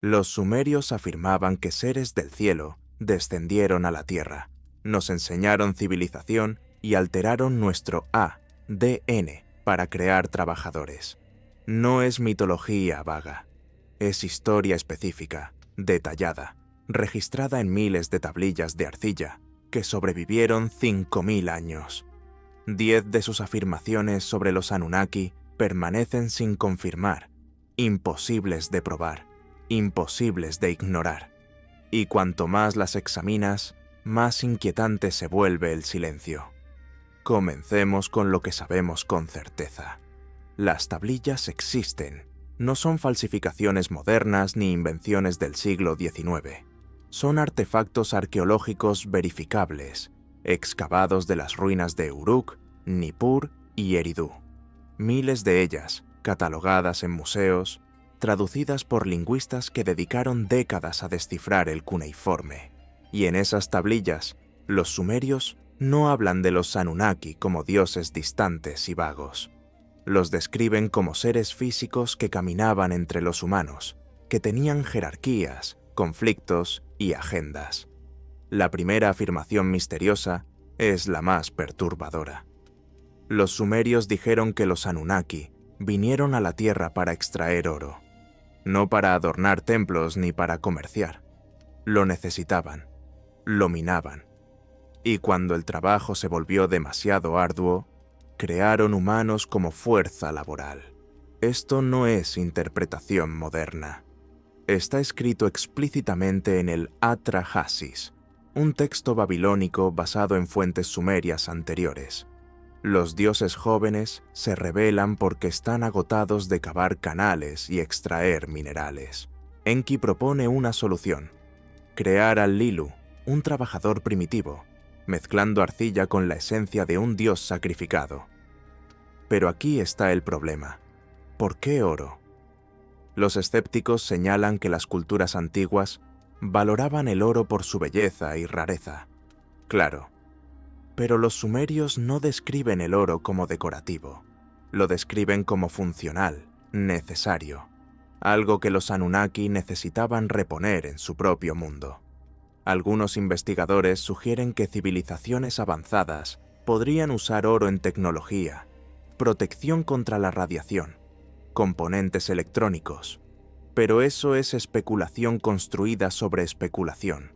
Los sumerios afirmaban que seres del cielo descendieron a la tierra, nos enseñaron civilización y alteraron nuestro ADN para crear trabajadores. No es mitología vaga, es historia específica, detallada, registrada en miles de tablillas de arcilla que sobrevivieron 5000 años. 10 de sus afirmaciones sobre los Anunnaki permanecen sin confirmar, imposibles de probar, imposibles de ignorar. Y cuanto más las examinas, más inquietante se vuelve el silencio. Comencemos con lo que sabemos con certeza. Las tablillas existen. No son falsificaciones modernas ni invenciones del siglo XIX. Son artefactos arqueológicos verificables, excavados de las ruinas de Uruk, Nippur y Eridu. Miles de ellas, catalogadas en museos, traducidas por lingüistas que dedicaron décadas a descifrar el cuneiforme. Y en esas tablillas, los sumerios no hablan de los Anunnaki como dioses distantes y vagos. Los describen como seres físicos que caminaban entre los humanos, que tenían jerarquías, conflictos y agendas. La primera afirmación misteriosa es la más perturbadora. Los sumerios dijeron que los Anunnaki vinieron a la Tierra para extraer oro, no para adornar templos ni para comerciar. Lo necesitaban, lo minaban. Y cuando el trabajo se volvió demasiado arduo, crearon humanos como fuerza laboral. Esto no es interpretación moderna. Está escrito explícitamente en el Atrahasis, un texto babilónico basado en fuentes sumerias anteriores. Los dioses jóvenes se rebelan porque están agotados de cavar canales y extraer minerales. Enki propone una solución: crear al Lilu, un trabajador primitivo, mezclando arcilla con la esencia de un dios sacrificado. Pero aquí está el problema. ¿Por qué oro? Los escépticos señalan que las culturas antiguas valoraban el oro por su belleza y rareza. Claro, pero los sumerios no describen el oro como decorativo. Lo describen como funcional, necesario, algo que los Anunnaki necesitaban reponer en su propio mundo. Algunos investigadores sugieren que civilizaciones avanzadas podrían usar oro en tecnología, protección contra la radiación, componentes electrónicos, pero eso es especulación construida sobre especulación.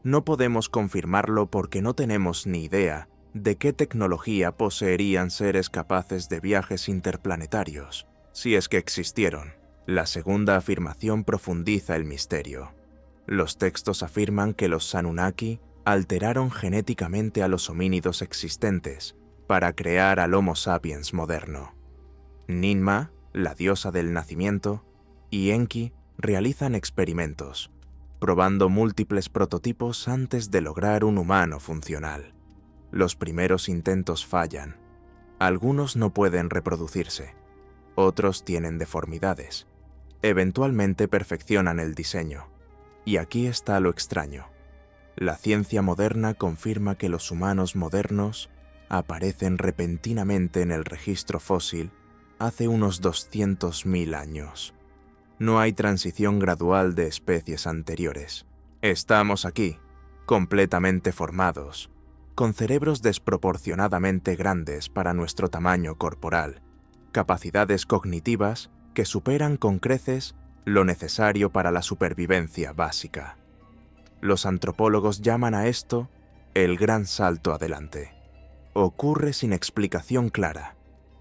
No podemos confirmarlo porque no tenemos ni idea de qué tecnología poseerían seres capaces de viajes interplanetarios, si es que existieron. La segunda afirmación profundiza el misterio. Los textos afirman que los Anunnaki alteraron genéticamente a los homínidos existentes para crear al Homo sapiens moderno. Ninma, la diosa del nacimiento, y Enki realizan experimentos, probando múltiples prototipos antes de lograr un humano funcional. Los primeros intentos fallan. Algunos no pueden reproducirse. Otros tienen deformidades. Eventualmente perfeccionan el diseño. Y aquí está lo extraño. La ciencia moderna confirma que los humanos modernos aparecen repentinamente en el registro fósil hace unos 200.000 años. No hay transición gradual de especies anteriores. Estamos aquí, completamente formados, con cerebros desproporcionadamente grandes para nuestro tamaño corporal, capacidades cognitivas que superan con creces lo necesario para la supervivencia básica. Los antropólogos llaman a esto el gran salto adelante. Ocurre sin explicación clara.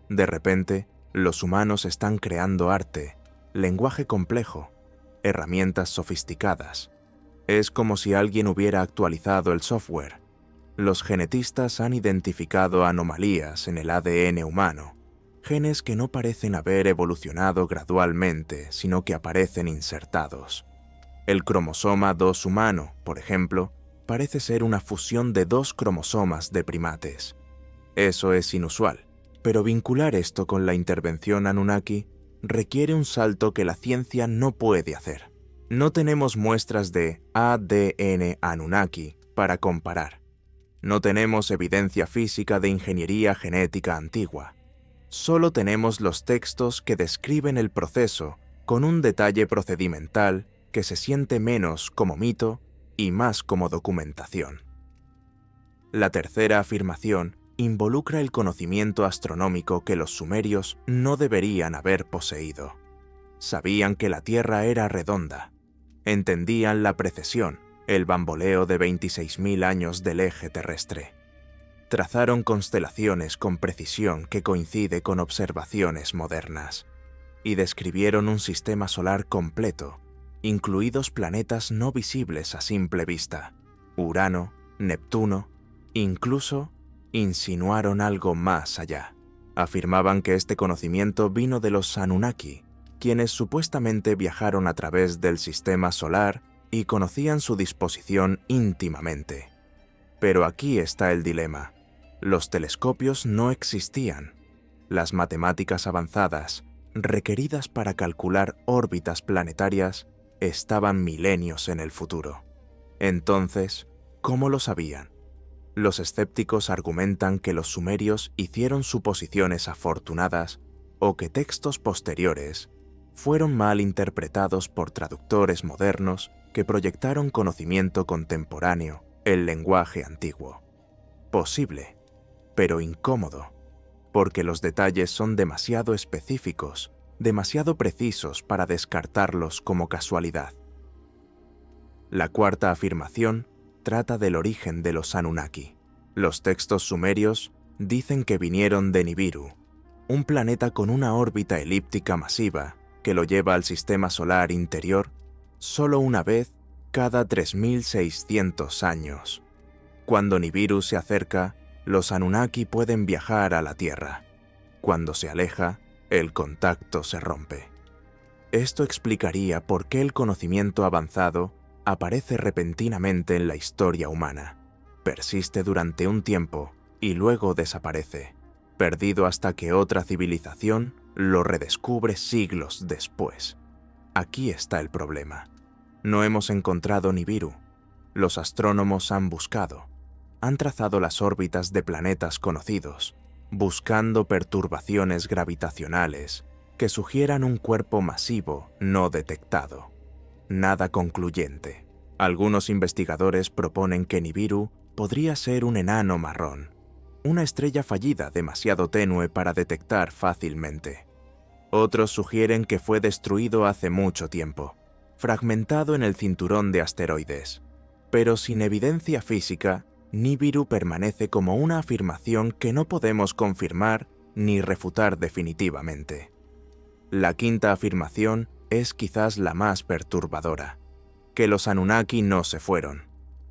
De repente, los humanos están creando arte, lenguaje complejo, herramientas sofisticadas. Es como si alguien hubiera actualizado el software. Los genetistas han identificado anomalías en el ADN humano, genes que no parecen haber evolucionado gradualmente, sino que aparecen insertados. El cromosoma 2 humano, por ejemplo, parece ser una fusión de 2 cromosomas de primates. Eso es inusual, pero vincular esto con la intervención Anunnaki requiere un salto que la ciencia no puede hacer. No tenemos muestras de ADN Anunnaki para comparar. No tenemos evidencia física de ingeniería genética antigua. Solo tenemos los textos que describen el proceso con un detalle procedimental que se siente menos como mito y más como documentación. La tercera afirmación involucra el conocimiento astronómico que los sumerios no deberían haber poseído. Sabían que la Tierra era redonda, entendían la precesión, el bamboleo de 26.000 años del eje terrestre. Trazaron constelaciones con precisión que coincide con observaciones modernas, y describieron un sistema solar completo, incluidos planetas no visibles a simple vista, Urano, Neptuno, incluso insinuaron algo más allá. Afirmaban que este conocimiento vino de los Anunnaki, quienes supuestamente viajaron a través del sistema solar y conocían su disposición íntimamente. Pero aquí está el dilema. Los telescopios no existían. Las matemáticas avanzadas, requeridas para calcular órbitas planetarias, estaban milenios en el futuro. Entonces, ¿cómo lo sabían? Los escépticos argumentan que los sumerios hicieron suposiciones afortunadas o que textos posteriores fueron mal interpretados por traductores modernos que proyectaron conocimiento contemporáneo en lenguaje antiguo. Posible, pero incómodo, porque los detalles son demasiado específicos, demasiado precisos para descartarlos como casualidad. La cuarta afirmación trata del origen de los Anunnaki. Los textos sumerios dicen que vinieron de Nibiru, un planeta con una órbita elíptica masiva que lo lleva al sistema solar interior solo una vez cada 3.600 años. Cuando Nibiru se acerca, los Anunnaki pueden viajar a la Tierra. Cuando se aleja, el contacto se rompe. Esto explicaría por qué el conocimiento avanzado aparece repentinamente en la historia humana, persiste durante un tiempo y luego desaparece, perdido hasta que otra civilización lo redescubre siglos después. Aquí está el problema. No hemos encontrado Nibiru. Los astrónomos han buscado, han trazado las órbitas de planetas conocidos, buscando perturbaciones gravitacionales que sugieran un cuerpo masivo no detectado. Nada concluyente. Algunos investigadores proponen que Nibiru podría ser un enano marrón, una estrella fallida demasiado tenue para detectar fácilmente. Otros sugieren que fue destruido hace mucho tiempo, fragmentado en el cinturón de asteroides. Pero sin evidencia física, Nibiru permanece como una afirmación que no podemos confirmar ni refutar definitivamente. La quinta afirmación es quizás la más perturbadora, que los Anunnaki no se fueron.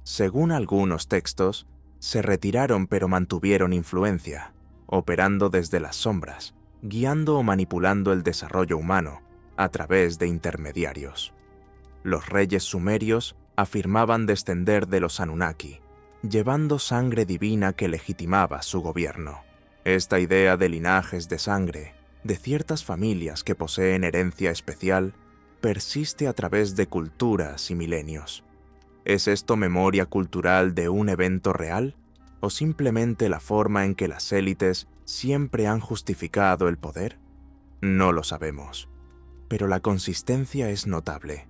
Según algunos textos, se retiraron pero mantuvieron influencia, operando desde las sombras, guiando o manipulando el desarrollo humano a través de intermediarios. Los reyes sumerios afirmaban descender de los Anunnaki, llevando sangre divina que legitimaba su gobierno. Esta idea de linajes de sangre, de ciertas familias que poseen herencia especial, persiste a través de culturas y milenios. ¿Es esto memoria cultural de un evento real? ¿O simplemente la forma en que las élites siempre han justificado el poder? No lo sabemos, pero la consistencia es notable.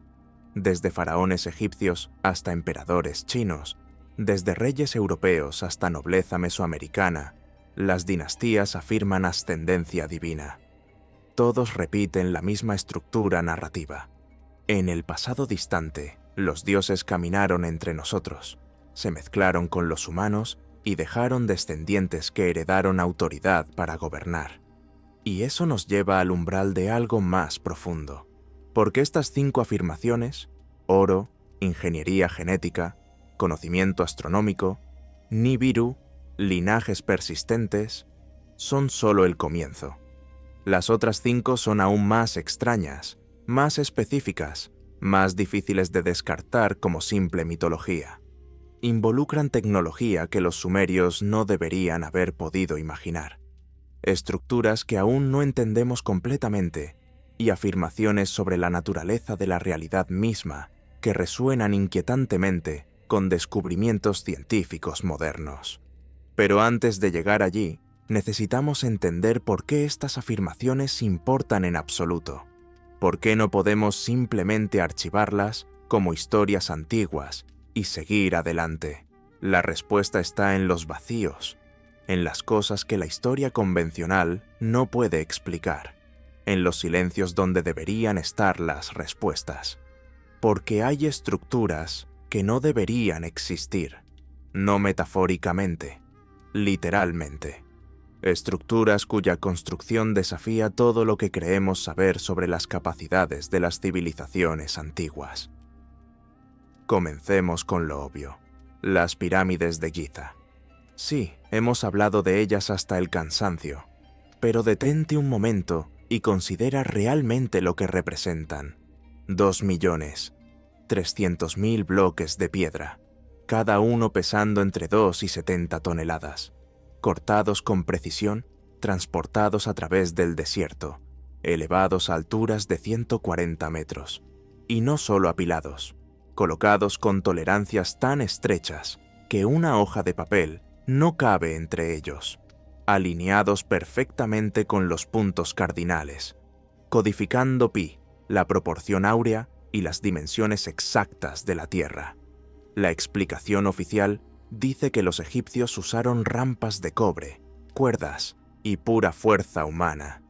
Desde faraones egipcios hasta emperadores chinos, desde reyes europeos hasta nobleza mesoamericana, las dinastías afirman ascendencia divina. Todos repiten la misma estructura narrativa. En el pasado distante, los dioses caminaron entre nosotros, se mezclaron con los humanos y dejaron descendientes que heredaron autoridad para gobernar. Y eso nos lleva al umbral de algo más profundo, porque estas 5 afirmaciones, oro, ingeniería genética, conocimiento astronómico, Nibiru, linajes persistentes, son solo el comienzo. Las otras 5 son aún más extrañas, más específicas, más difíciles de descartar como simple mitología. Involucran tecnología que los sumerios no deberían haber podido imaginar, estructuras que aún no entendemos completamente y afirmaciones sobre la naturaleza de la realidad misma que resuenan inquietantemente con descubrimientos científicos modernos. Pero antes de llegar allí, necesitamos entender por qué estas afirmaciones importan en absoluto. ¿Por qué no podemos simplemente archivarlas como historias antiguas y seguir adelante? La respuesta está en los vacíos, en las cosas que la historia convencional no puede explicar, en los silencios donde deberían estar las respuestas. Porque hay estructuras que no deberían existir, no metafóricamente, literalmente. Estructuras cuya construcción desafía todo lo que creemos saber sobre las capacidades de las civilizaciones antiguas. Comencemos con lo obvio, las pirámides de Giza. Sí, hemos hablado de ellas hasta el cansancio, pero detente un momento y considera realmente lo que representan. 2.300.000 bloques de piedra, cada uno pesando entre 2 y 70 toneladas, cortados con precisión, transportados a través del desierto, elevados a alturas de 140 metros, y no solo apilados, colocados con tolerancias tan estrechas que una hoja de papel no cabe entre ellos, alineados perfectamente con los puntos cardinales, codificando pi, la proporción áurea y las dimensiones exactas de la Tierra. La explicación oficial dice que los egipcios usaron rampas de cobre, cuerdas y pura fuerza humana.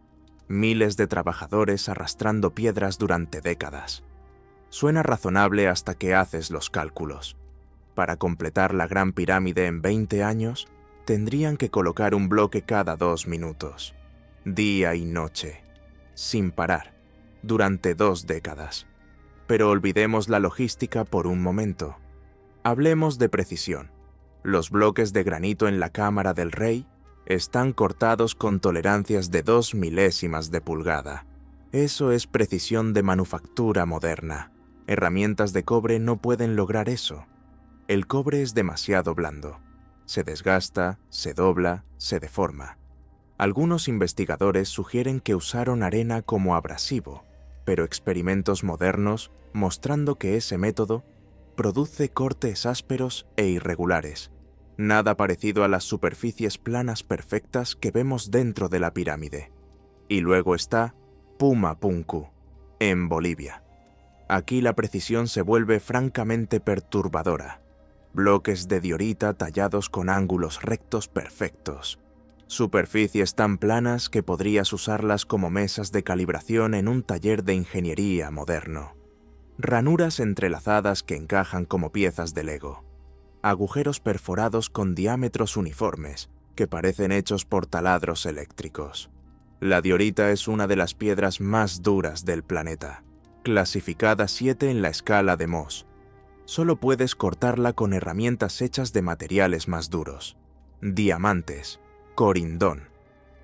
Miles de trabajadores arrastrando piedras durante décadas. Suena razonable hasta que haces los cálculos. Para completar la Gran Pirámide en 20 años, tendrían que colocar un bloque cada 2 minutos, día y noche, sin parar, durante 2 décadas. Pero olvidemos la logística por un momento. Hablemos de precisión. Los bloques de granito en la cámara del rey están cortados con tolerancias de 2 milésimas de pulgada. Eso es precisión de manufactura moderna. Herramientas de cobre no pueden lograr eso. El cobre es demasiado blando. Se desgasta, se dobla, se deforma. Algunos investigadores sugieren que usaron arena como abrasivo, pero experimentos modernos mostrando que ese método produce cortes ásperos e irregulares, nada parecido a las superficies planas perfectas que vemos dentro de la pirámide. Y luego está Pumapunku, en Bolivia. Aquí la precisión se vuelve francamente perturbadora. Bloques de diorita tallados con ángulos rectos perfectos. Superficies tan planas que podrías usarlas como mesas de calibración en un taller de ingeniería moderno. Ranuras entrelazadas que encajan como piezas de Lego. Agujeros perforados con diámetros uniformes que parecen hechos por taladros eléctricos. La diorita es una de las piedras más duras del planeta, clasificada 7 en la escala de Mohs. Solo puedes cortarla con herramientas hechas de materiales más duros. Diamantes, corindón,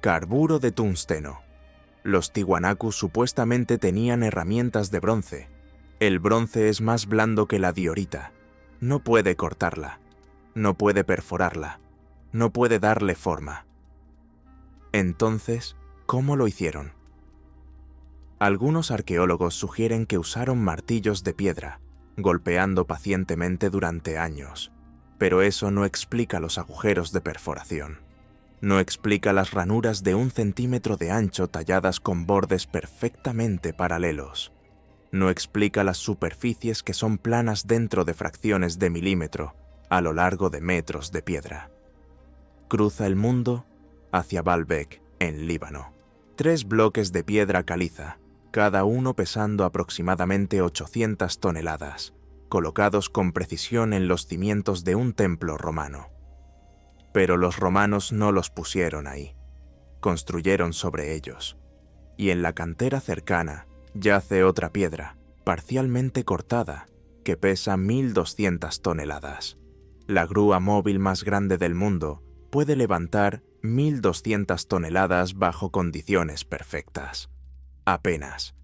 carburo de tungsteno. Los tiwanakus supuestamente tenían herramientas de bronce. El bronce es más blando que la diorita. No puede cortarla, no puede perforarla, no puede darle forma. Entonces, ¿cómo lo hicieron? Algunos arqueólogos sugieren que usaron martillos de piedra, golpeando pacientemente durante años, pero eso no explica los agujeros de perforación. No explica las ranuras de 1 centímetro de ancho talladas con bordes perfectamente paralelos. No explica las superficies que son planas dentro de fracciones de milímetro a lo largo de metros de piedra. Cruza el mundo hacia Baalbek, en Líbano. 3 bloques de piedra caliza, cada uno pesando aproximadamente 800 toneladas, colocados con precisión en los cimientos de un templo romano. Pero los romanos no los pusieron ahí, construyeron sobre ellos. Y en la cantera cercana yace otra piedra, parcialmente cortada, que pesa 1.200 toneladas. La grúa móvil más grande del mundo puede levantar 1.200 toneladas bajo condiciones perfectas. Apenas.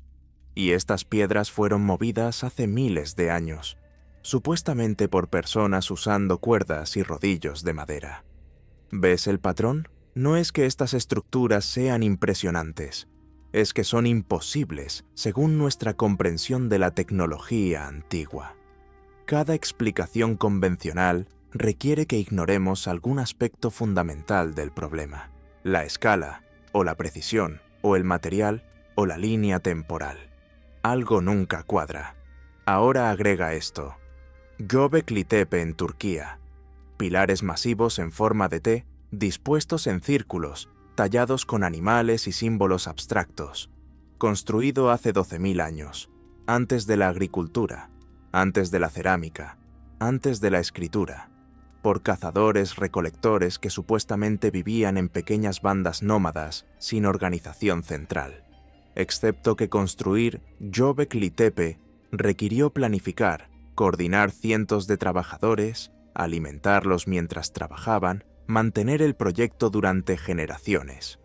Y estas piedras fueron movidas hace miles de años, supuestamente por personas usando cuerdas y rodillos de madera. ¿Ves el patrón? No es que estas estructuras sean impresionantes, es que son imposibles según nuestra comprensión de la tecnología antigua. Cada explicación convencional requiere que ignoremos algún aspecto fundamental del problema: la escala, o la precisión, o el material, o la línea temporal. algo nunca cuadra. Ahora agrega esto. Göbekli Tepe en Turquía. Pilares masivos en forma de T, dispuestos en círculos, tallados con animales y símbolos abstractos. Construido hace 12.000 años, antes de la agricultura, antes de la cerámica, antes de la escritura, por cazadores-recolectores que supuestamente vivían en pequeñas bandas nómadas sin organización central. Excepto que construir Göbekli Tepe requirió planificar, coordinar cientos de trabajadores, alimentarlos mientras trabajaban, mantener el proyecto durante generaciones.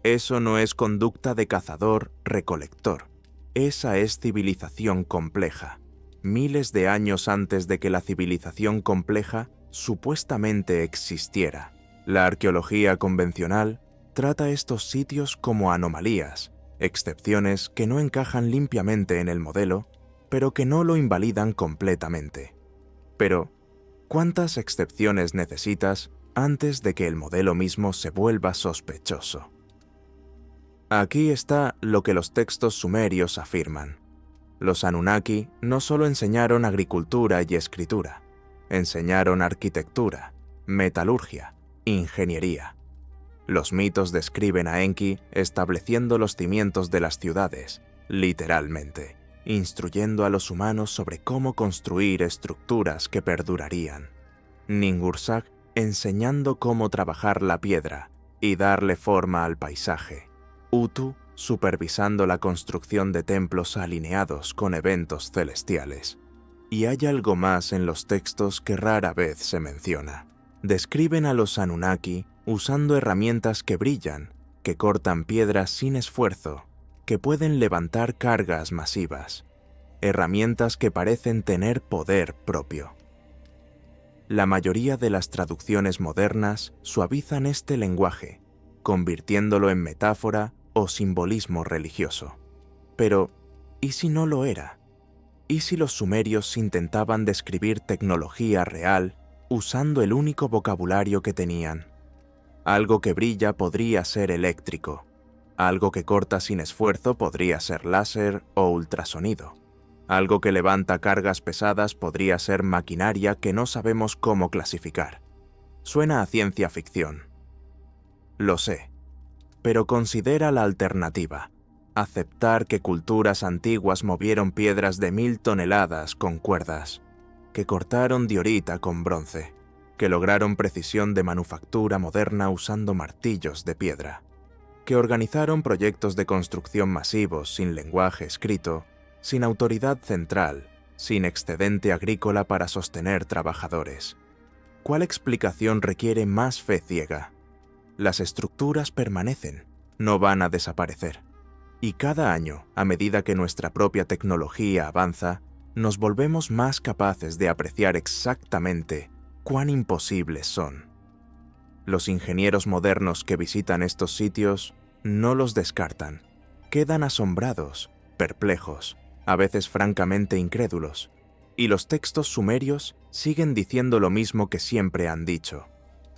Eso no es conducta de cazador-recolector. Esa es civilización compleja. Miles de años antes de que la civilización compleja supuestamente existiera. La arqueología convencional trata estos sitios como anomalías, excepciones que no encajan limpiamente en el modelo, pero que no lo invalidan completamente. Pero, ¿cuántas excepciones necesitas antes de que el modelo mismo se vuelva sospechoso? Aquí está lo que los textos sumerios afirman. Los Anunnaki no solo enseñaron agricultura y escritura, enseñaron arquitectura, metalurgia, ingeniería. Los mitos describen a Enki estableciendo los cimientos de las ciudades, literalmente, instruyendo a los humanos sobre cómo construir estructuras que perdurarían. Ninhursag enseñando cómo trabajar la piedra y darle forma al paisaje. Utu supervisando la construcción de templos alineados con eventos celestiales. Y hay algo más en los textos que rara vez se menciona. Describen a los Anunnaki usando herramientas que brillan, que cortan piedras sin esfuerzo, que pueden levantar cargas masivas. Herramientas que parecen tener poder propio. La mayoría de las traducciones modernas suavizan este lenguaje, convirtiéndolo en metáfora o simbolismo religioso. Pero, ¿y si no lo era? ¿Y si los sumerios intentaban describir tecnología real usando el único vocabulario que tenían? Algo que brilla podría ser eléctrico. Algo que corta sin esfuerzo podría ser láser o ultrasonido. Algo que levanta cargas pesadas podría ser maquinaria que no sabemos cómo clasificar. Suena a ciencia ficción. Lo sé. Pero considera la alternativa. Aceptar que culturas antiguas movieron piedras de 1000 toneladas con cuerdas, que cortaron diorita con bronce, que lograron precisión de manufactura moderna usando martillos de piedra, que organizaron proyectos de construcción masivos sin lenguaje escrito, sin autoridad central, sin excedente agrícola para sostener trabajadores. ¿Cuál explicación requiere más fe ciega? Las estructuras permanecen, no van a desaparecer. Y cada año, a medida que nuestra propia tecnología avanza, nos volvemos más capaces de apreciar exactamente cuán imposibles son. Los ingenieros modernos que visitan estos sitios no los descartan. Quedan asombrados, perplejos, a veces francamente incrédulos. Y los textos sumerios siguen diciendo lo mismo que siempre han dicho.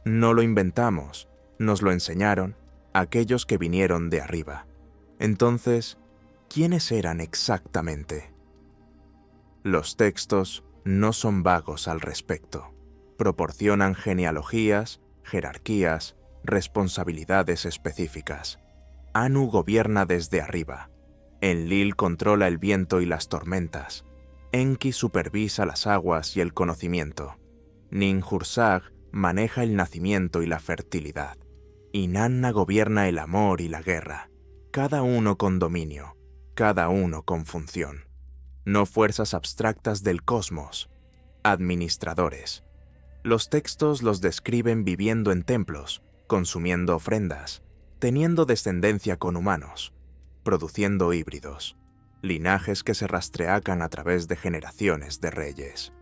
No lo inventamos. Nos lo enseñaron aquellos que vinieron de arriba. Entonces, ¿quiénes eran exactamente? Los textos no son vagos al respecto. Proporcionan genealogías, jerarquías, responsabilidades específicas. Anu gobierna desde arriba. Enlil controla el viento y las tormentas. Enki supervisa las aguas y el conocimiento. Ninhursag maneja el nacimiento y la fertilidad. Inanna gobierna el amor y la guerra, cada uno con dominio, cada uno con función. No fuerzas abstractas del cosmos, administradores. Los textos los describen viviendo en templos, consumiendo ofrendas, teniendo descendencia con humanos, produciendo híbridos, linajes que se rastreacan a través de generaciones de reyes.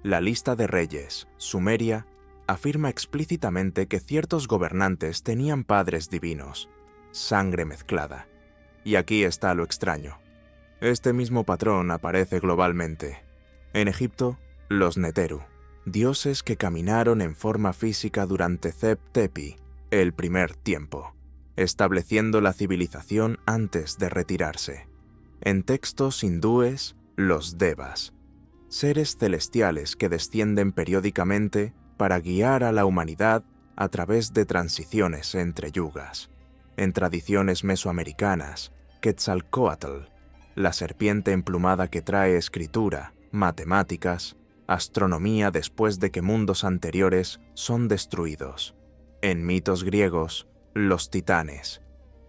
La lista de reyes, sumeria, afirma explícitamente que ciertos gobernantes tenían padres divinos, sangre mezclada. Y aquí está lo extraño. Este mismo patrón aparece globalmente. En Egipto, los Neteru, dioses que caminaron en forma física durante Zep-Tepi, el primer tiempo, estableciendo la civilización antes de retirarse. En textos hindúes, los devas, seres celestiales que descienden periódicamente para guiar a la humanidad a través de transiciones entre yugas. En tradiciones mesoamericanas, Quetzalcóatl, la serpiente emplumada que trae escritura, matemáticas, astronomía después de que mundos anteriores son destruidos. En mitos griegos, los titanes,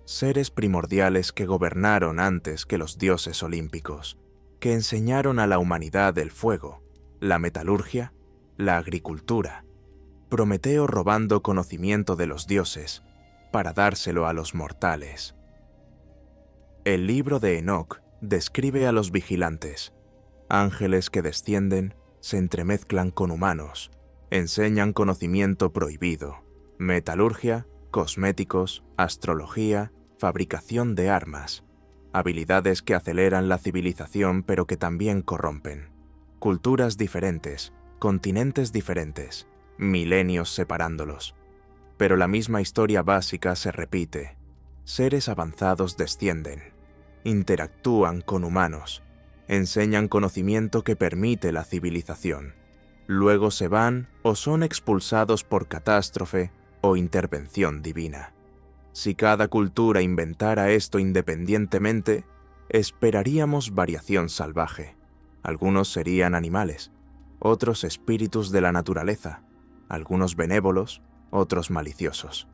seres primordiales que gobernaron antes que los dioses olímpicos, que enseñaron a la humanidad el fuego, la metalurgia, la agricultura. Prometeo robando conocimiento de los dioses para dárselo a los mortales. El libro de Enoc describe a los vigilantes, ángeles que descienden, se entremezclan con humanos, enseñan conocimiento prohibido, metalurgia, cosméticos, astrología, fabricación de armas, habilidades que aceleran la civilización pero que también corrompen, culturas diferentes, continentes diferentes, milenios separándolos. Pero la misma historia básica se repite. Seres avanzados descienden, interactúan con humanos, enseñan conocimiento que permite la civilización. Luego se van o son expulsados por catástrofe o intervención divina. Si cada cultura inventara esto independientemente, esperaríamos variación salvaje. Algunos serían animales, otros espíritus de la naturaleza, algunos benévolos, otros maliciosos.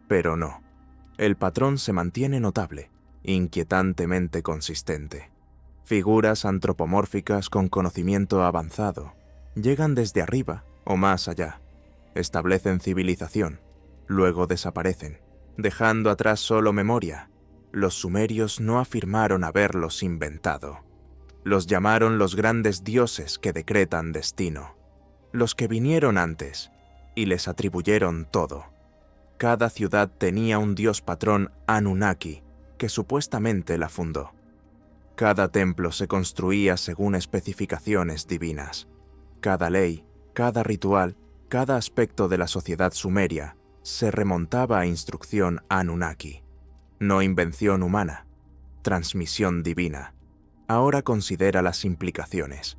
Pero no, el patrón se mantiene notable, inquietantemente consistente. Figuras antropomórficas con conocimiento avanzado llegan desde arriba o más allá, establecen civilización, luego desaparecen, dejando atrás solo memoria. Los sumerios no afirmaron haberlos inventado. Los llamaron los grandes dioses que decretan destino, los que vinieron antes, y les atribuyeron todo. Cada ciudad tenía un dios patrón Anunnaki, que supuestamente la fundó. Cada templo se construía según especificaciones divinas. Cada ley, cada ritual, cada aspecto de la sociedad sumeria se remontaba a instrucción Anunnaki. No invención humana, transmisión divina. Ahora considera las implicaciones.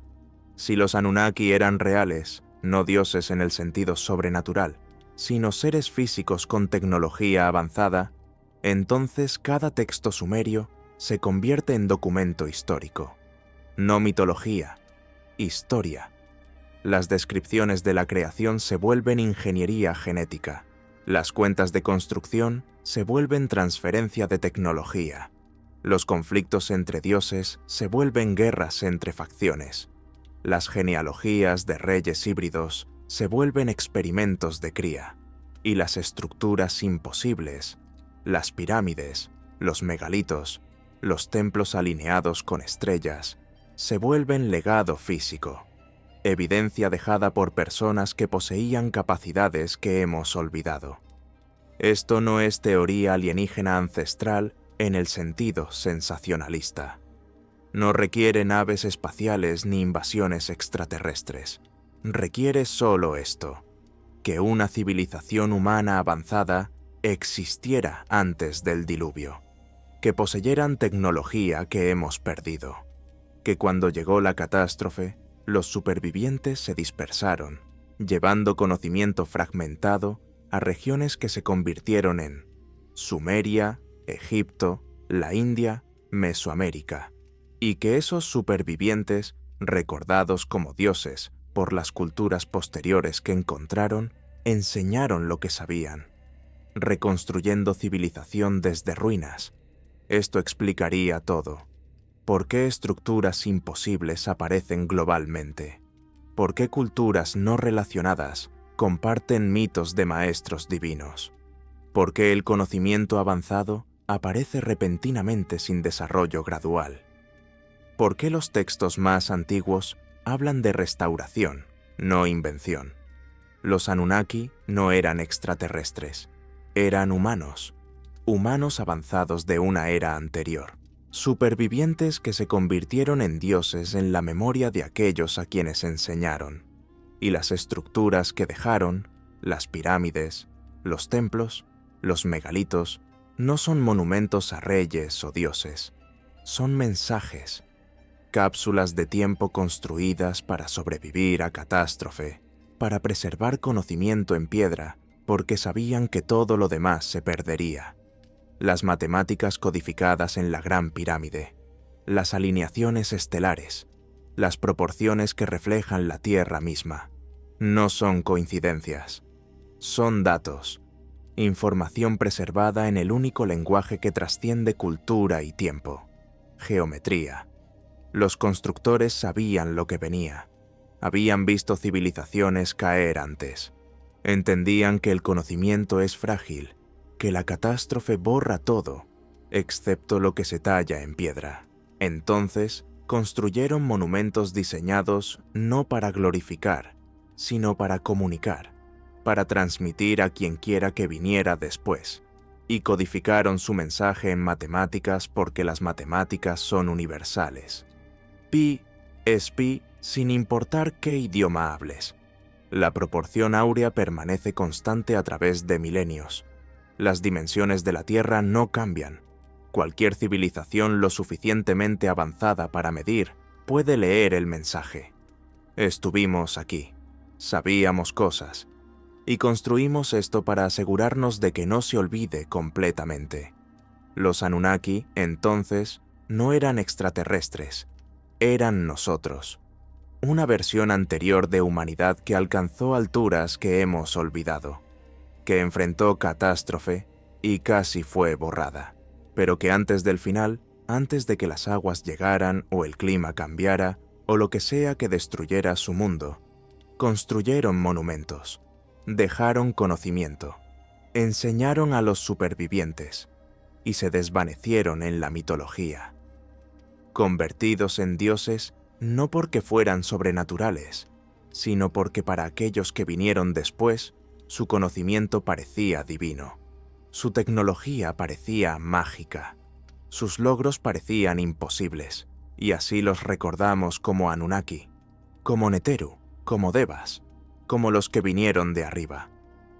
Si los Anunnaki eran reales, no dioses en el sentido sobrenatural, sino seres físicos con tecnología avanzada, entonces cada texto sumerio se convierte en documento histórico. No mitología, historia. Las descripciones de la creación se vuelven ingeniería genética. Las cuentas de construcción se vuelven transferencia de tecnología. Los conflictos entre dioses se vuelven guerras entre facciones. Las genealogías de reyes híbridos se vuelven experimentos de cría. Y las estructuras imposibles, las pirámides, los megalitos, los templos alineados con estrellas, se vuelven legado físico. Evidencia dejada por personas que poseían capacidades que hemos olvidado. Esto no es teoría alienígena ancestral en el sentido sensacionalista. No requiere naves espaciales ni invasiones extraterrestres. Requiere solo esto: que una civilización humana avanzada existiera antes del diluvio, que poseyeran tecnología que hemos perdido, que cuando llegó la catástrofe, los supervivientes se dispersaron, llevando conocimiento fragmentado a regiones que se convirtieron en Sumeria, Egipto, la India, Mesoamérica, y que esos supervivientes, recordados como dioses por las culturas posteriores que encontraron, enseñaron lo que sabían, reconstruyendo civilización desde ruinas. Esto explicaría todo. ¿Por qué estructuras imposibles aparecen globalmente? ¿Por qué culturas no relacionadas comparten mitos de maestros divinos? ¿Por qué el conocimiento avanzado aparece repentinamente sin desarrollo gradual? ¿Por qué los textos más antiguos hablan de restauración, no invención? Los Anunnaki no eran extraterrestres, eran humanos, humanos avanzados de una era anterior, supervivientes que se convirtieron en dioses en la memoria de aquellos a quienes enseñaron. Y las estructuras que dejaron, las pirámides, los templos, los megalitos, no son monumentos a reyes o dioses. son mensajes, cápsulas de tiempo construidas para sobrevivir a catástrofe, para preservar conocimiento en piedra, porque sabían que todo lo demás se perdería. Las matemáticas codificadas en la Gran Pirámide, las alineaciones estelares, las proporciones que reflejan la Tierra misma, no son coincidencias, son datos, información preservada en el único lenguaje que trasciende cultura y tiempo, geometría. Los constructores sabían lo que venía, habían visto civilizaciones caer antes, entendían que el conocimiento es frágil, que la catástrofe borra todo, excepto lo que se talla en piedra. Entonces, construyeron monumentos diseñados no para glorificar, sino para comunicar, para transmitir a quien quiera que viniera después, y codificaron su mensaje en matemáticas porque las matemáticas son universales. Pi es pi sin importar qué idioma hables. La proporción áurea permanece constante a través de milenios. Las dimensiones de la Tierra no cambian. Cualquier civilización lo suficientemente avanzada para medir puede leer el mensaje. Estuvimos aquí, sabíamos cosas, y construimos esto para asegurarnos de que no se olvide completamente. Los Anunnaki, entonces, no eran extraterrestres, eran nosotros, una versión anterior de humanidad que alcanzó alturas que hemos olvidado, que enfrentó catástrofe y casi fue borrada, pero que antes del final, antes de que las aguas llegaran o el clima cambiara o lo que sea que destruyera su mundo, construyeron monumentos, dejaron conocimiento, enseñaron a los supervivientes y se desvanecieron en la mitología, convertidos en dioses no porque fueran sobrenaturales, sino porque para aquellos que vinieron después, su conocimiento parecía divino, su tecnología parecía mágica, sus logros parecían imposibles, y así los recordamos como Anunnaki, como Neteru, como Devas, como los que vinieron de arriba.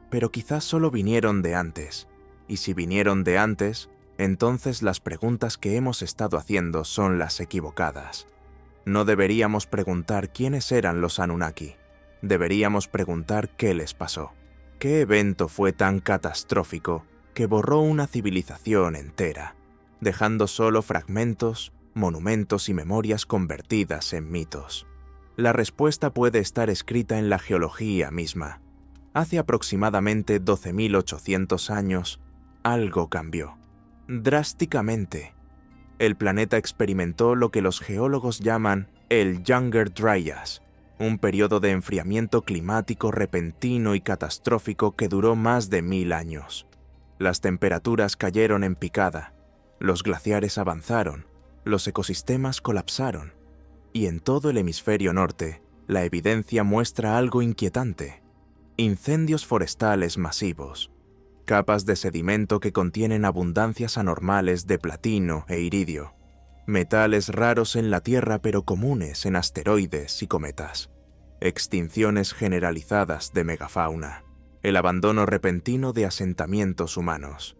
Pero quizás solo vinieron de antes, y si vinieron de antes, entonces las preguntas que hemos estado haciendo son las equivocadas. No deberíamos preguntar quiénes eran los Anunnaki, deberíamos preguntar qué les pasó. ¿Qué evento fue tan catastrófico que borró una civilización entera, dejando solo fragmentos, monumentos y memorias convertidas en mitos? La respuesta puede estar escrita en la geología misma. Hace aproximadamente 12.800 años, algo cambió. Drásticamente. El planeta experimentó lo que los geólogos llaman el Younger Dryas, un periodo de enfriamiento climático repentino y catastrófico que duró más de 1000 años. Las temperaturas cayeron en picada, los glaciares avanzaron, los ecosistemas colapsaron, y en todo el hemisferio norte, la evidencia muestra algo inquietante: incendios forestales masivos, capas de sedimento que contienen abundancias anormales de platino e iridio, metales raros en la Tierra pero comunes en asteroides y cometas, extinciones generalizadas de megafauna, el abandono repentino de asentamientos humanos,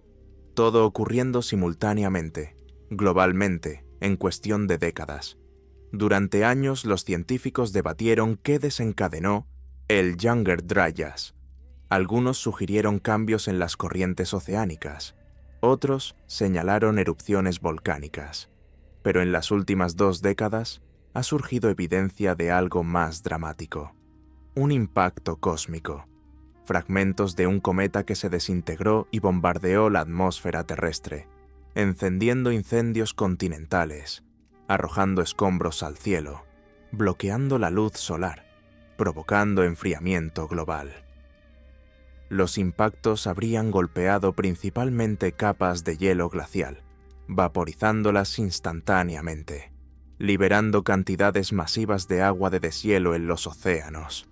todo ocurriendo simultáneamente, globalmente, en cuestión de décadas. Durante años los científicos debatieron qué desencadenó el Younger Dryas. Algunos sugirieron cambios en las corrientes oceánicas, otros señalaron erupciones volcánicas. Pero en las últimas 2 décadas ha surgido evidencia de algo más dramático: un impacto cósmico, fragmentos de un cometa que se desintegró y bombardeó la atmósfera terrestre, encendiendo incendios continentales, arrojando escombros al cielo, bloqueando la luz solar, provocando enfriamiento global. Los impactos habrían golpeado principalmente capas de hielo glacial, vaporizándolas instantáneamente, liberando cantidades masivas de agua de deshielo en los océanos.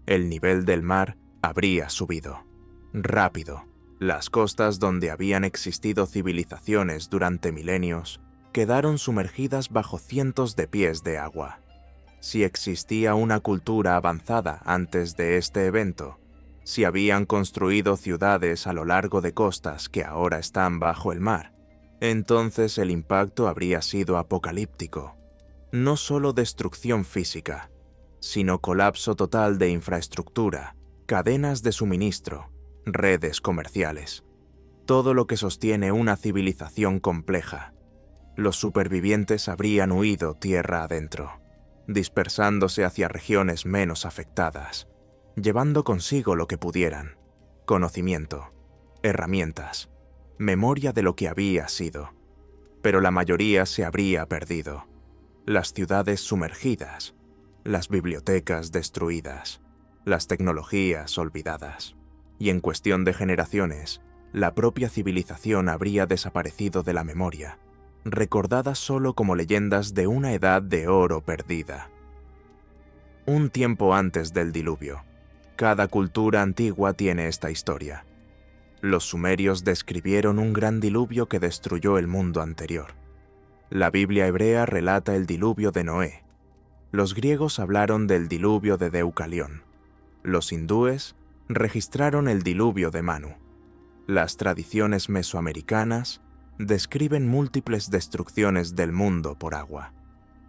El nivel del mar habría subido. Rápido, las costas donde habían existido civilizaciones durante milenios quedaron sumergidas bajo cientos de pies de agua. Si existía una cultura avanzada antes de este evento, si habían construido ciudades a lo largo de costas que ahora están bajo el mar, Entonces el impacto habría sido apocalíptico. No solo destrucción física, sino colapso total de infraestructura, cadenas de suministro, redes comerciales. Todo lo que sostiene una civilización compleja. Los supervivientes habrían huido tierra adentro, dispersándose hacia regiones menos afectadas, llevando consigo lo que pudieran: conocimiento, herramientas, memoria de lo que había sido. Pero la mayoría se habría perdido. Las ciudades sumergidas, las bibliotecas destruidas, las tecnologías olvidadas. Y en cuestión de generaciones, la propia civilización habría desaparecido de la memoria, recordada solo como leyendas de una edad de oro perdida. Un tiempo antes del diluvio. Cada cultura antigua tiene esta historia. Los sumerios describieron un gran diluvio que destruyó el mundo anterior. La Biblia hebrea relata el diluvio de Noé. Los griegos hablaron del diluvio de Deucalión. Los hindúes registraron el diluvio de Manu. Las tradiciones mesoamericanas describen múltiples destrucciones del mundo por agua.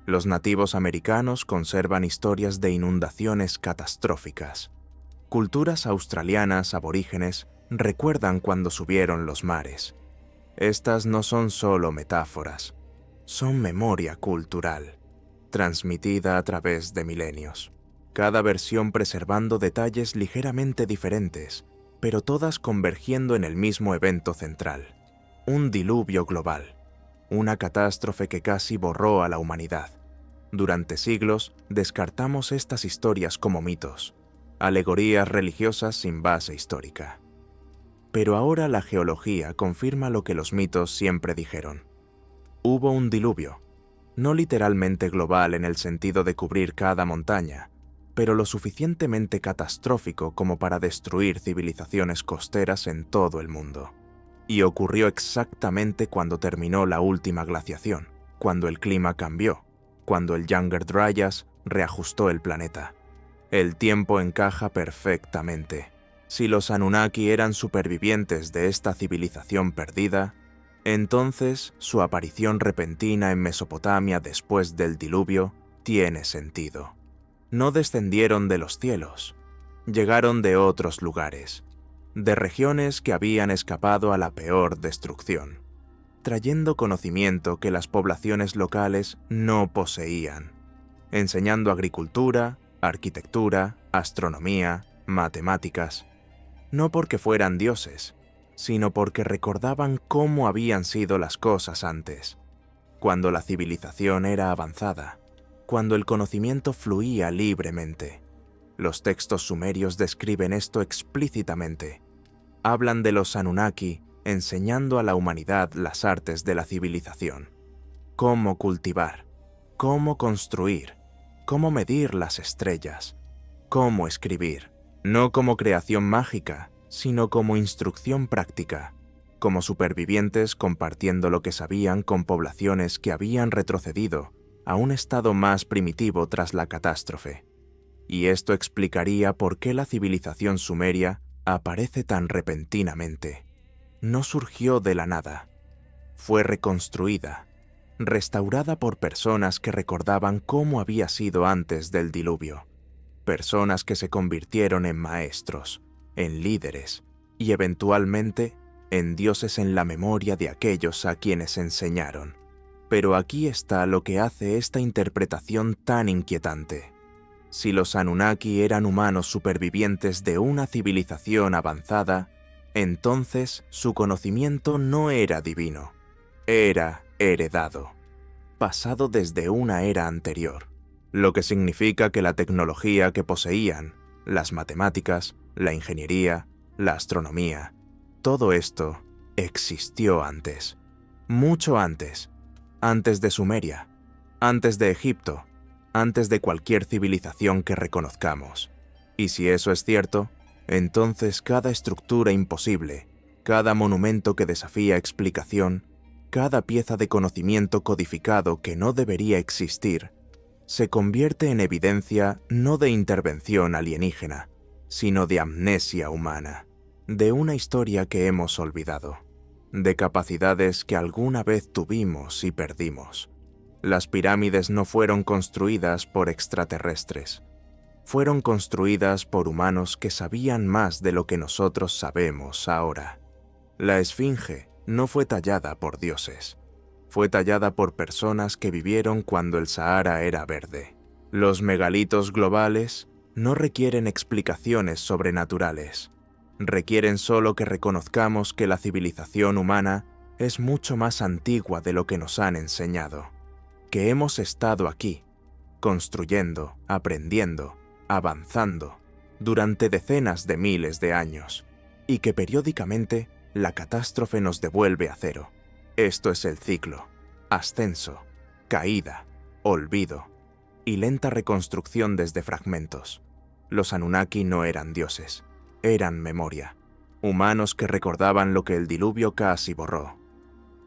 Los nativos americanos conservan historias de inundaciones catastróficas. Culturas australianas aborígenes recuerdan cuando subieron los mares. Estas no son solo metáforas, son memoria cultural, transmitida a través de milenios. Cada versión preservando detalles ligeramente diferentes, pero todas convergiendo en el mismo evento central: un diluvio global, una catástrofe que casi borró a la humanidad. Durante siglos descartamos estas historias como mitos, alegorías religiosas sin base histórica. Pero ahora la geología confirma lo que los mitos siempre dijeron. Hubo un diluvio, no literalmente global en el sentido de cubrir cada montaña, pero lo suficientemente catastrófico como para destruir civilizaciones costeras en todo el mundo. Y ocurrió exactamente cuando terminó la última glaciación, cuando el clima cambió, cuando el Younger Dryas reajustó el planeta. El tiempo encaja perfectamente. Si los Anunnaki eran supervivientes de esta civilización perdida, entonces su aparición repentina en Mesopotamia después del diluvio tiene sentido. No descendieron de los cielos, llegaron de otros lugares, de regiones que habían escapado a la peor destrucción, trayendo conocimiento que las poblaciones locales no poseían, enseñando agricultura, arquitectura, astronomía, matemáticas, no porque fueran dioses, sino porque recordaban cómo habían sido las cosas antes, cuando la civilización era avanzada, cuando el conocimiento fluía libremente. Los textos sumerios describen esto explícitamente. Hablan de los Anunnaki enseñando a la humanidad las artes de la civilización. Cómo cultivar, cómo construir, cómo medir las estrellas, cómo escribir, no como creación mágica, sino como instrucción práctica, como supervivientes compartiendo lo que sabían con poblaciones que habían retrocedido a un estado más primitivo tras la catástrofe. Y esto explicaría por qué la civilización sumeria aparece tan repentinamente. No surgió de la nada. Fue reconstruida, restaurada por personas que recordaban cómo había sido antes del diluvio. Personas que se convirtieron en maestros, en líderes y eventualmente en dioses en la memoria de aquellos a quienes enseñaron. Pero aquí está lo que hace esta interpretación tan inquietante. Si los Anunnaki eran humanos supervivientes de una civilización avanzada, entonces su conocimiento no era divino, era heredado, pasado desde una era anterior, lo que significa que la tecnología que poseían, las matemáticas, la ingeniería, la astronomía, todo esto existió antes, mucho antes de Sumeria, antes de Egipto, antes de cualquier civilización que reconozcamos. Y si eso es cierto, entonces cada estructura imposible, cada monumento que desafía explicación, cada pieza de conocimiento codificado que no debería existir, se convierte en evidencia no de intervención alienígena, sino de amnesia humana, de una historia que hemos olvidado. de capacidades que alguna vez tuvimos y perdimos. Las pirámides no fueron construidas por extraterrestres. Fueron construidas por humanos que sabían más de lo que nosotros sabemos ahora. La Esfinge no fue tallada por dioses. Fue tallada por personas que vivieron cuando el Sahara era verde. Los megalitos globales no requieren explicaciones sobrenaturales. Requieren solo que reconozcamos que la civilización humana es mucho más antigua de lo que nos han enseñado. Que hemos estado aquí, construyendo, aprendiendo, avanzando, durante decenas de miles de años, y que periódicamente la catástrofe nos devuelve a cero. Esto es el ciclo: ascenso, caída, olvido y lenta reconstrucción desde fragmentos. Los Anunnaki no eran dioses, eran memoria, humanos que recordaban lo que el diluvio casi borró.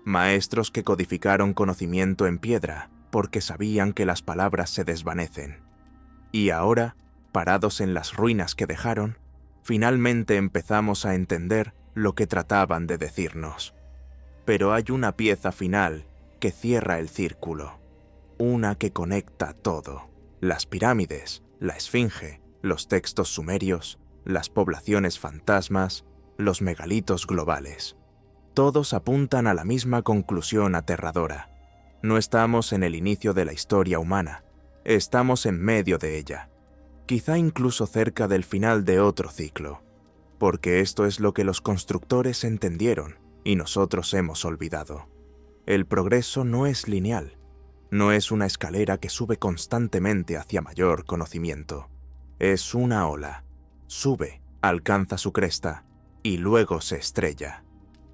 Maestros que codificaron conocimiento en piedra porque sabían que las palabras se desvanecen. Y ahora, parados en las ruinas que dejaron, finalmente empezamos a entender lo que trataban de decirnos. Pero hay una pieza final que cierra el círculo, una que conecta todo: las pirámides, la Esfinge, los textos sumerios, las poblaciones fantasmas, los megalitos globales. Todos apuntan a la misma conclusión aterradora. No estamos en el inicio de la historia humana, estamos en medio de ella, quizá incluso cerca del final de otro ciclo, porque esto es lo que los constructores entendieron y nosotros hemos olvidado. El progreso no es lineal, no es una escalera que sube constantemente hacia mayor conocimiento. Es una ola. Sube, alcanza su cresta y luego se estrella.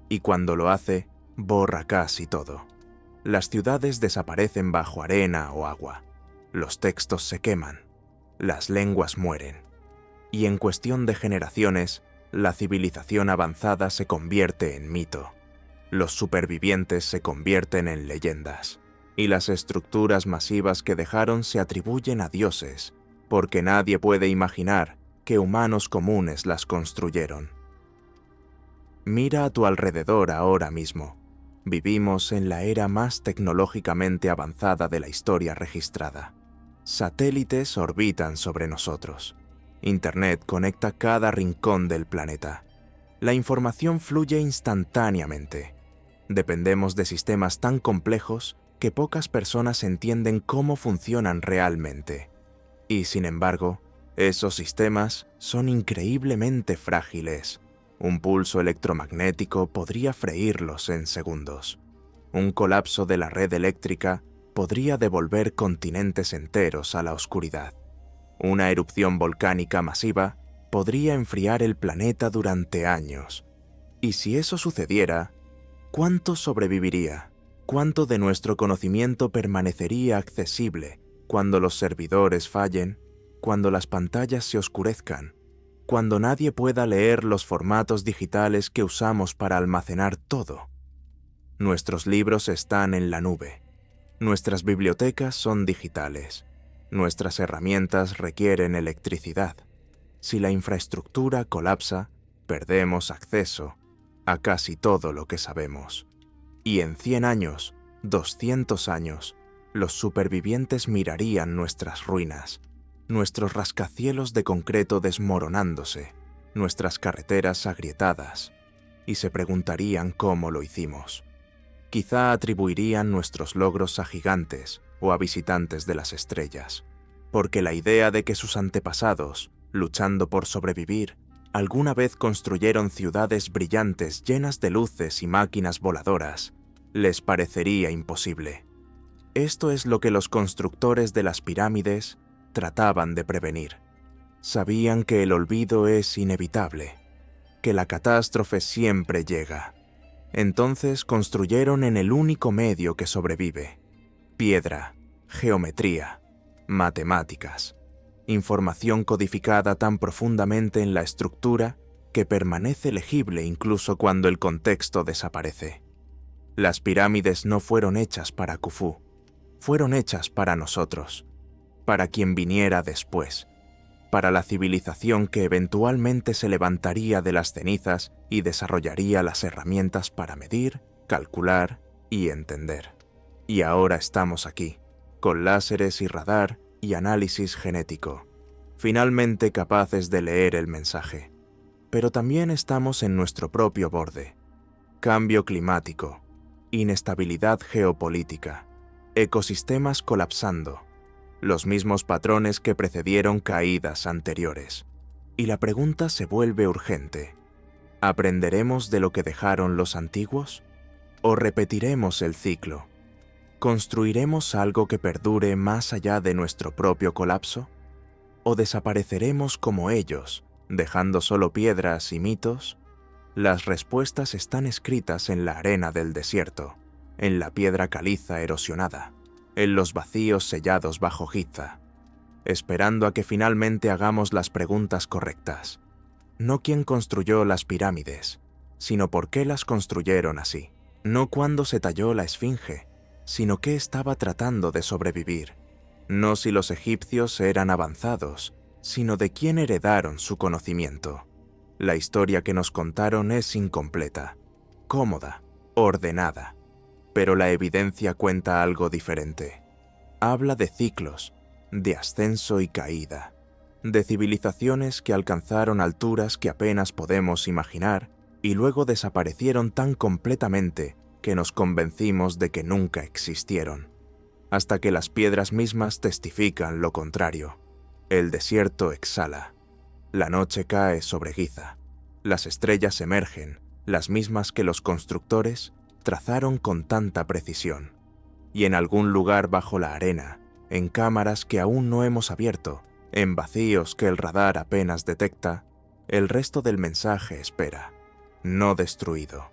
Y cuando lo hace, borra casi todo. Las ciudades desaparecen bajo arena o agua. Los textos se queman. Las lenguas mueren. Y en cuestión de generaciones, la civilización avanzada se convierte en mito. Los supervivientes se convierten en leyendas. Y las estructuras masivas que dejaron se atribuyen a dioses, porque nadie puede imaginar que humanos comunes las construyeron. Mira a tu alrededor ahora mismo. Vivimos en la era más tecnológicamente avanzada de la historia registrada. Satélites orbitan sobre nosotros. Internet conecta cada rincón del planeta. La información fluye instantáneamente. Dependemos de sistemas tan complejos que pocas personas entienden cómo funcionan realmente. Y sin embargo, esos sistemas son increíblemente frágiles. Un pulso electromagnético podría freírlos en segundos. Un colapso de la red eléctrica podría devolver continentes enteros a la oscuridad. Una erupción volcánica masiva podría enfriar el planeta durante años. Y si eso sucediera, ¿cuánto sobreviviría? ¿Cuánto de nuestro conocimiento permanecería accesible cuando los servidores fallen, cuando las pantallas se oscurezcan, cuando nadie pueda leer los formatos digitales que usamos para almacenar todo? Nuestros libros están en la nube. Nuestras bibliotecas son digitales. Nuestras herramientas requieren electricidad. Si la infraestructura colapsa, perdemos acceso a casi todo lo que sabemos. Y en 100 años, 200 años, los supervivientes mirarían nuestras ruinas, nuestros rascacielos de concreto desmoronándose, nuestras carreteras agrietadas, y se preguntarían cómo lo hicimos. Quizá atribuirían nuestros logros a gigantes o a visitantes de las estrellas, porque la idea de que sus antepasados, luchando por sobrevivir, alguna vez construyeron ciudades brillantes llenas de luces y máquinas voladoras, les parecería imposible. Esto es lo que los constructores de las pirámides trataban de prevenir. Sabían que el olvido es inevitable, que la catástrofe siempre llega. Entonces construyeron en el único medio que sobrevive: piedra, geometría, matemáticas, información codificada tan profundamente en la estructura que permanece legible incluso cuando el contexto desaparece. Las pirámides no fueron hechas para Khufu, fueron hechas para nosotros, para quien viniera después. para la civilización que eventualmente se levantaría de las cenizas y desarrollaría las herramientas para medir, calcular y entender. Y ahora estamos aquí, con láseres y radar y análisis genético, finalmente capaces de leer el mensaje. Pero también estamos en nuestro propio borde. Cambio climático, inestabilidad geopolítica, ecosistemas colapsando, los mismos patrones que precedieron caídas anteriores. Y la pregunta se vuelve urgente. ¿Aprenderemos de lo que dejaron los antiguos? ¿O repetiremos el ciclo? ¿Construiremos algo que perdure más allá de nuestro propio colapso? ¿O desapareceremos como ellos, dejando solo piedras y mitos? Las respuestas están escritas en la arena del desierto, en la piedra caliza erosionada, en los vacíos sellados bajo Giza, esperando a que finalmente hagamos las preguntas correctas. No quién construyó las pirámides, sino por qué las construyeron así. No cuándo se talló la esfinge, sino qué estaba tratando de sobrevivir. No si los egipcios eran avanzados, sino de quién heredaron su conocimiento. La historia que nos contaron es incompleta, cómoda, ordenada, pero la evidencia cuenta algo diferente. Habla de ciclos, de ascenso y caída, de civilizaciones que alcanzaron alturas que apenas podemos imaginar y luego desaparecieron tan completamente que nos convencimos de que nunca existieron, hasta que las piedras mismas testifican lo contrario. El desierto exhala, la noche cae sobre Giza, las estrellas emergen, las mismas que los constructores trazaron con tanta precisión. Y en algún lugar bajo la arena, en cámaras que aún no hemos abierto, en vacíos que el radar apenas detecta, el resto del mensaje espera, no destruido,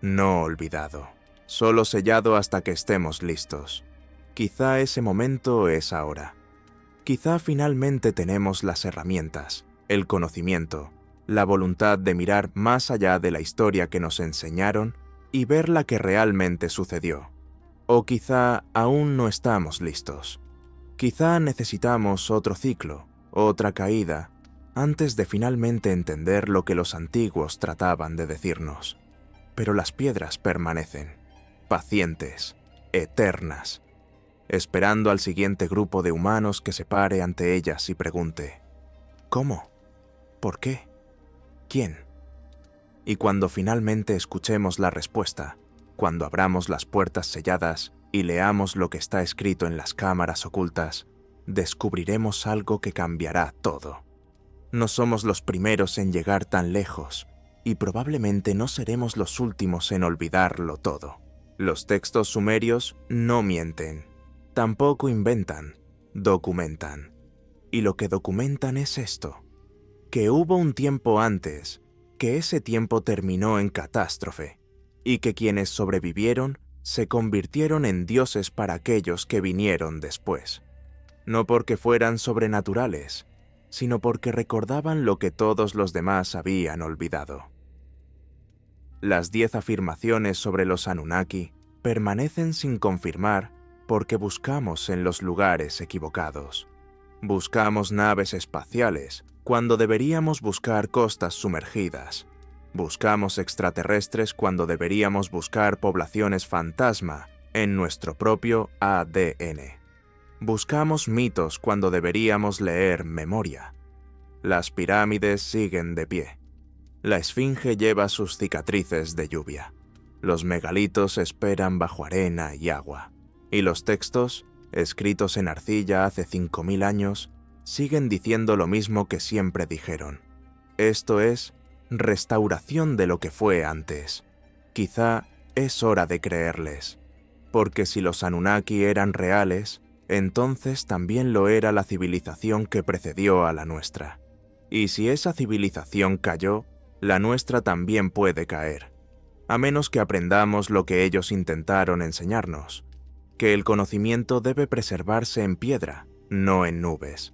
no olvidado, solo sellado hasta que estemos listos. Quizá ese momento es ahora. Quizá finalmente tenemos las herramientas, el conocimiento, la voluntad de mirar más allá de la historia que nos enseñaron y ver la que realmente sucedió. O quizá aún no estamos listos. Quizá necesitamos otro ciclo, otra caída, antes de finalmente entender lo que los antiguos trataban de decirnos. Pero las piedras permanecen, pacientes, eternas, esperando al siguiente grupo de humanos que se pare ante ellas y pregunte: ¿cómo? ¿Por qué? ¿Quién? Y cuando finalmente escuchemos la respuesta, cuando abramos las puertas selladas y leamos lo que está escrito en las cámaras ocultas, descubriremos algo que cambiará todo. No somos los primeros en llegar tan lejos, y probablemente no seremos los últimos en olvidarlo todo. Los textos sumerios no mienten, tampoco inventan, documentan. Y lo que documentan es esto: que hubo un tiempo antes, que ese tiempo terminó en catástrofe, y que quienes sobrevivieron se convirtieron en dioses para aquellos que vinieron después. No porque fueran sobrenaturales, sino porque recordaban lo que todos los demás habían olvidado. Las 10 afirmaciones sobre los Anunnaki permanecen sin confirmar porque buscamos en los lugares equivocados. Buscamos naves espaciales cuando deberíamos buscar costas sumergidas. Buscamos extraterrestres cuando deberíamos buscar poblaciones fantasma en nuestro propio ADN. Buscamos mitos cuando deberíamos leer memoria. Las pirámides siguen de pie. La esfinge lleva sus cicatrices de lluvia. Los megalitos esperan bajo arena y agua. Y los textos, escritos en arcilla hace 5000 años, siguen diciendo lo mismo que siempre dijeron. Esto es restauración de lo que fue antes. Quizá es hora de creerles, porque si los Anunnaki eran reales, entonces también lo era la civilización que precedió a la nuestra. Y si esa civilización cayó, la nuestra también puede caer, a menos que aprendamos lo que ellos intentaron enseñarnos, que el conocimiento debe preservarse en piedra, no en nubes,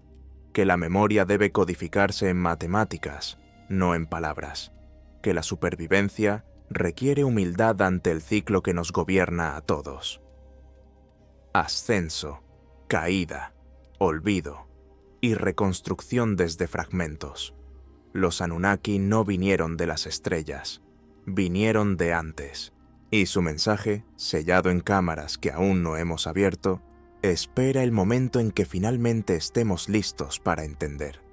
que la memoria debe codificarse en matemáticas, no en palabras, que la supervivencia requiere humildad ante el ciclo que nos gobierna a todos. Ascenso, caída, olvido, y reconstrucción desde fragmentos. Los Anunnaki no vinieron de las estrellas, vinieron de antes, y su mensaje, sellado en cámaras que aún no hemos abierto, espera el momento en que finalmente estemos listos para entender.